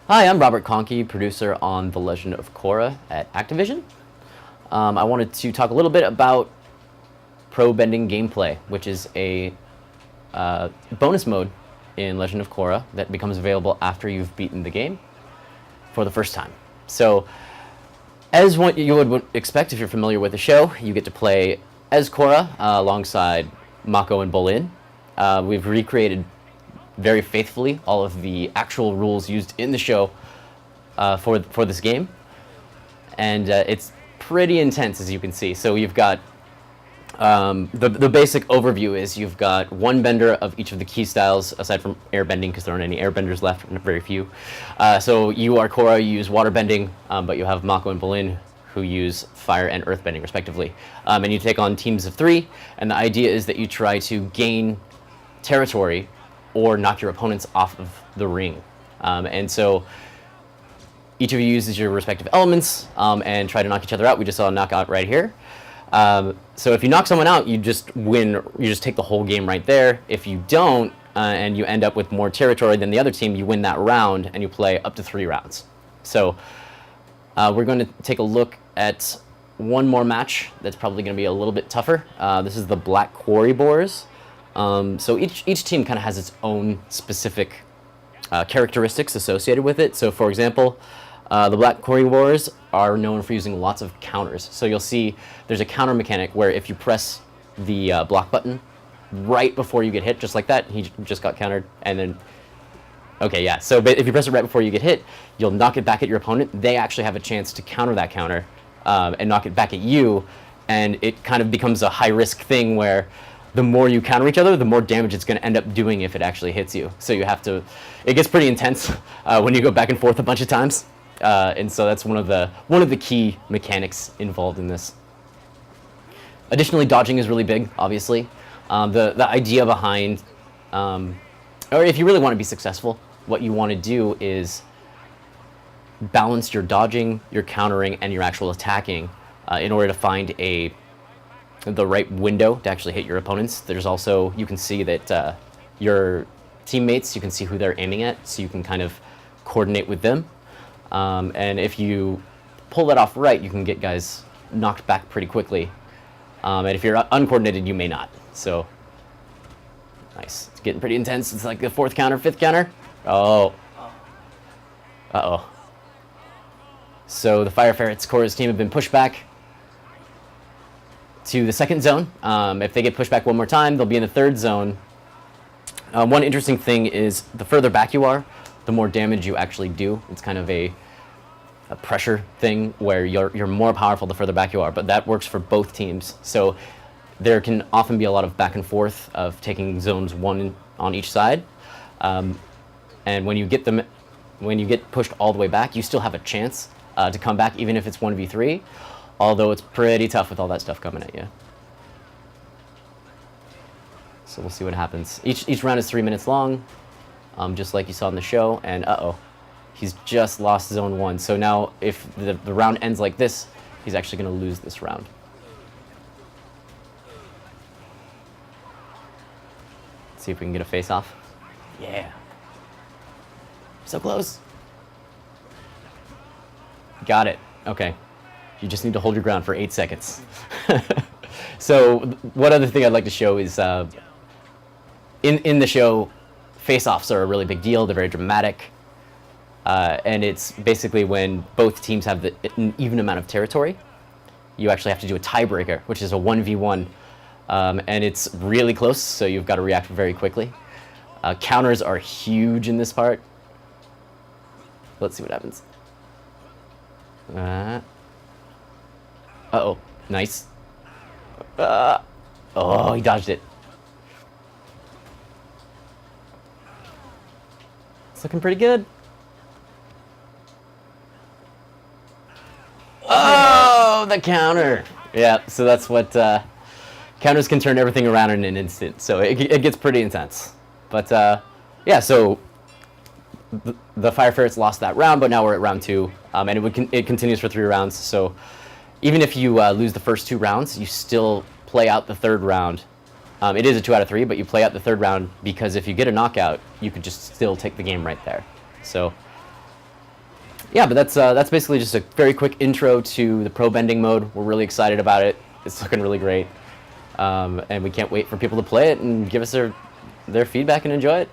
Hi, I'm Robert Conkey, producer on The Legend of Korra at Activision. I wanted to talk a little bit about pro bending gameplay, which is a bonus mode in Legend of Korra that becomes available after you've beaten the game for the first time. So, as what you would expect if you're familiar with the show, you get to play as Korra alongside Mako and Bolin. We've recreated very faithfully all of the actual rules used in the show for this game, and it's pretty intense, as you can see. So you've got the basic overview is you've got one bender of each of the key styles, aside from airbending, because there aren't any airbenders left, very few. So you are Korra, you use waterbending, but you have Mako and Bolin, who use fire and earthbending, respectively. And you take on teams of 3, and the idea is that you try to gain territory or knock your opponents off of the ring. And so each of you uses your respective elements and try to knock each other out. We just saw a knockout right here. So if you knock someone out, you just win. You just take the whole game right there. If you don't, and you end up with more territory than the other team, you win that round, and you play up to 3 rounds. So we're going to take a look at one more match that's probably going to be a little bit tougher. This is the Black Quarry Boars. So each team kind of has its own specific characteristics associated with it. So for example, the Black Quarry Boars are known for using lots of counters. So you'll see there's a counter mechanic where if you press the block button right before you get hit, just like that, he just got countered, and then, okay, yeah. So if you press it right before you get hit, you'll knock it back at your opponent. They actually have a chance to counter that counter and knock it back at you, and it kind of becomes a high-risk thing where the more you counter each other, the more damage it's going to end up doing if it actually hits you. So you have to, it gets pretty intense when you go back and forth a bunch of times. And so that's one of the key mechanics involved in this. Additionally, dodging is really big, obviously. The idea behind, or if you really want to be successful, what you want to do is balance your dodging, your countering, and your actual attacking in order to find the right window to actually hit your opponents. There's also, you can see that your teammates, you can see who they're aiming at, so you can kind of coordinate with them. And if you pull that off right, you can get guys knocked back pretty quickly. And if you're uncoordinated, you may not. So, nice. It's getting pretty intense. It's like the 4th counter, 5th counter. Oh. Uh-oh. So the Fire Ferrets, Korra's team, have been pushed back to the 2nd zone. If they get pushed back one more time, they'll be in the 3rd zone. One interesting thing is the further back you are, the more damage you actually do. It's kind of a pressure thing where you're more powerful the further back you are, but that works for both teams. So there can often be a lot of back and forth of taking zones 1 on each side. And when you get pushed all the way back, you still have a chance to come back, even if it's 1v3, although it's pretty tough with all that stuff coming at you. So we'll see what happens. Each round is 3 minutes long, just like you saw in the show, and uh-oh, he's just lost zone 1. So now if the round ends like this, he's actually going to lose this round. Let's see if we can get a face-off. Yeah. So close. Got it. Okay. You just need to hold your ground for 8 seconds. So one other thing I'd like to show is in the show, face-offs are a really big deal. They're very dramatic. And it's basically when both teams have an even amount of territory. You actually have to do a tiebreaker, which is a 1v1. And it's really close, so you've got to react very quickly. Counters are huge in this part. Let's see what happens. Uh-oh. Nice. Oh, he dodged it. It's looking pretty good. Oh, the counter. Yeah, so that's what... counters can turn everything around in an instant, so it gets pretty intense. But, yeah, so... The Fire Ferrets lost that round, but now we're at round 2, and it continues for 3 rounds. So even if you lose the first 2 rounds, you still play out the 3rd round. It is a 2 out of 3, but you play out the 3rd round because if you get a knockout, you could just still take the game right there. So yeah, but that's basically just a very quick intro to the pro bending mode. We're really excited about it. It's looking really great, and we can't wait for people to play it and give us their feedback and enjoy it.